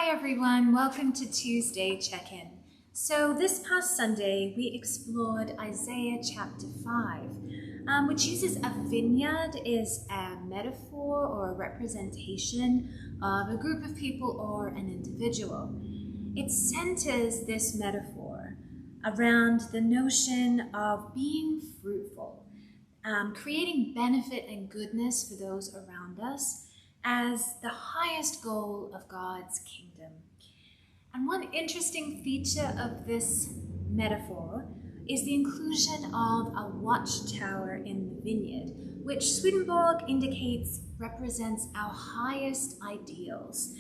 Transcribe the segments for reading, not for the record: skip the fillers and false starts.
Hi everyone, welcome to Tuesday Check-In. So this past Sunday we explored Isaiah chapter 5, which uses a vineyard as a metaphor or a representation of a group of people or an individual. It centers this metaphor around the notion of being fruitful, creating benefit and goodness for those around us, as the highest goal of God's kingdom. And one interesting feature of this metaphor is the inclusion of a watchtower in the vineyard, which Swedenborg indicates represents our highest ideals,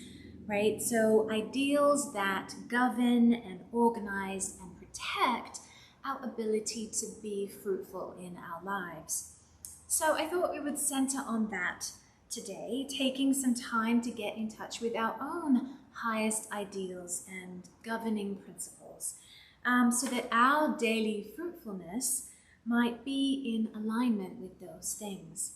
right? So ideals that govern and organize and protect our ability to be fruitful in our lives. So I thought we would center on that today, taking some time to get in touch with our own highest ideals and governing principles, so that our daily fruitfulness might be in alignment with those things.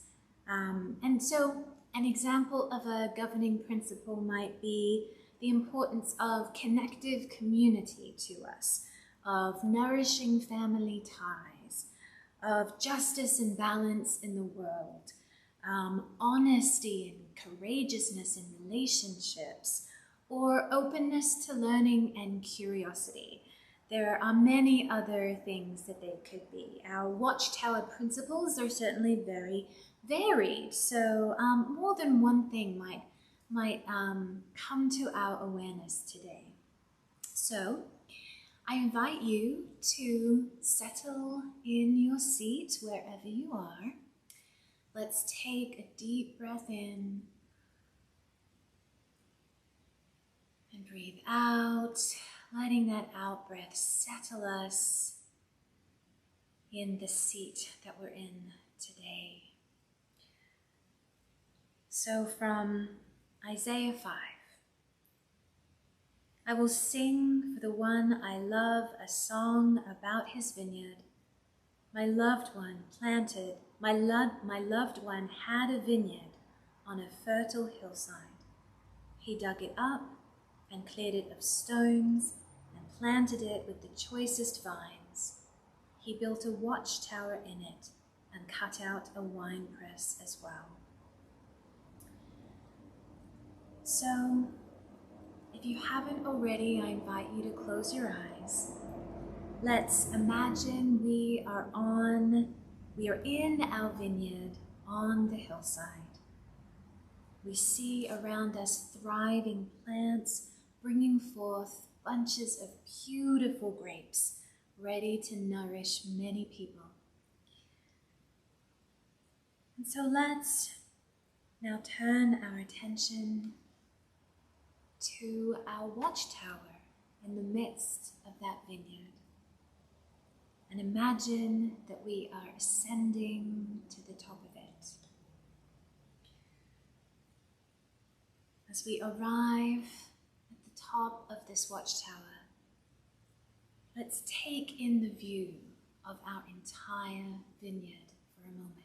And so an example of a governing principle might be the importance of connective community to us, of nourishing family ties, of justice and balance in the world, honesty and courageousness in relationships, or openness to learning and curiosity. There are many other things that they could be. Our Watchtower principles are certainly very varied, so more than one thing might come to our awareness today. So I invite you to settle in your seat wherever you are. Let's take a deep breath in and breathe out, letting that out breath settle us in the seat that we're in today. So from Isaiah 5, I will sing for the one I love a song about his vineyard. My loved one planted, my loved one had a vineyard on a fertile hillside. He dug it up and cleared it of stones and planted it with the choicest vines. He built a watchtower in it and cut out a winepress as well. So, if you haven't already, I invite you to close your eyes. Let's imagine we are in our vineyard on the hillside. We see around us thriving plants bringing forth bunches of beautiful grapes ready to nourish many people. And so let's now turn our attention to our watchtower in the midst of that vineyard. And imagine that we are ascending to the top of it. As we arrive at the top of this watchtower, let's take in the view of our entire vineyard for a moment.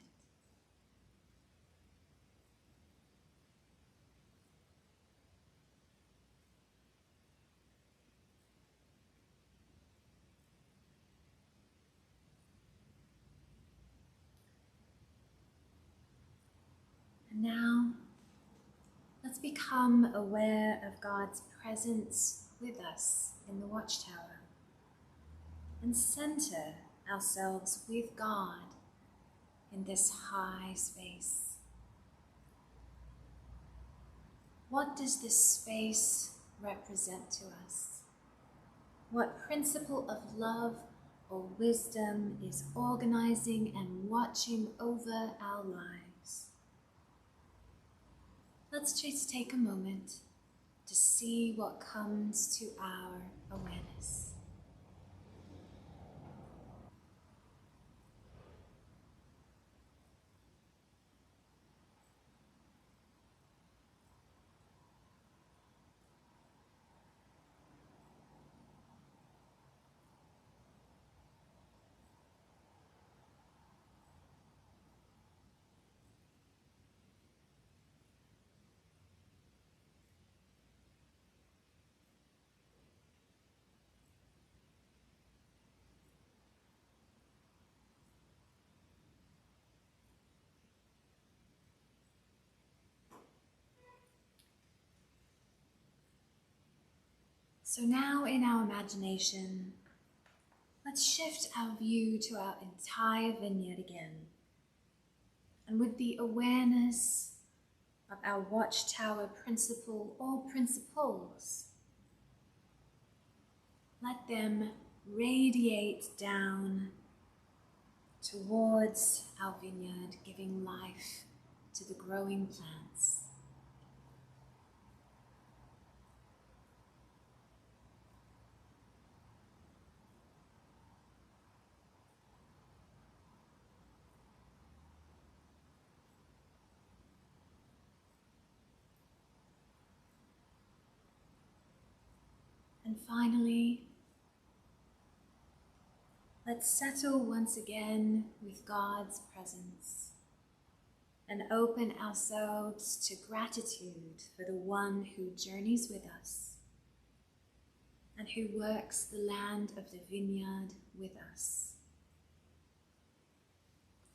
And now, let's become aware of God's presence with us in the watchtower and center ourselves with God in this high space. What does this space represent to us? What principle of love or wisdom is organizing and watching over our lives? Let's just take a moment to see what comes to our awareness. So now in our imagination, let's shift our view to our entire vineyard again. And with the awareness of our Watchtower principle or principles, let them radiate down towards our vineyard, giving life to the growing plants. And finally, let's settle once again with God's presence and open ourselves to gratitude for the one who journeys with us and who works the land of the vineyard with us.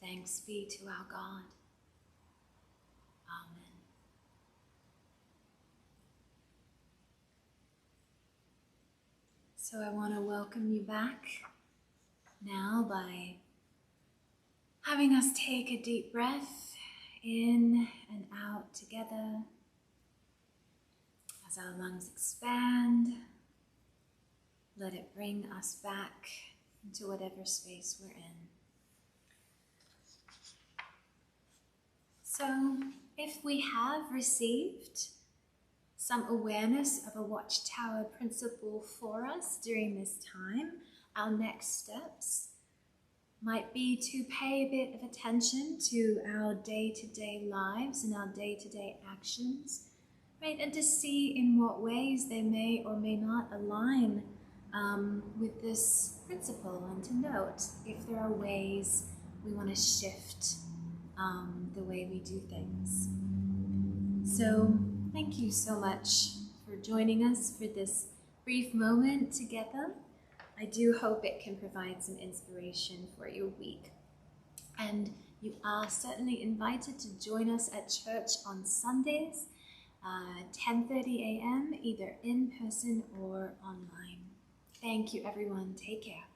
Thanks be to our God. Amen. So I want to welcome you back now by having us take a deep breath in and out together as our lungs expand. Let it bring us back into whatever space we're in. So if we have received some awareness of a Watchtower principle for us during this time, our next steps might be to pay a bit of attention to our day-to-day lives and our day-to-day actions, right? And to see in what ways they may or may not align with this principle, and to note if there are ways we want to shift the way we do things. So thank you so much for joining us for this brief moment together. I do hope it can provide some inspiration for your week. And you are certainly invited to join us at church on Sundays, 10:30 a.m., either in person or online. Thank you, everyone. Take care.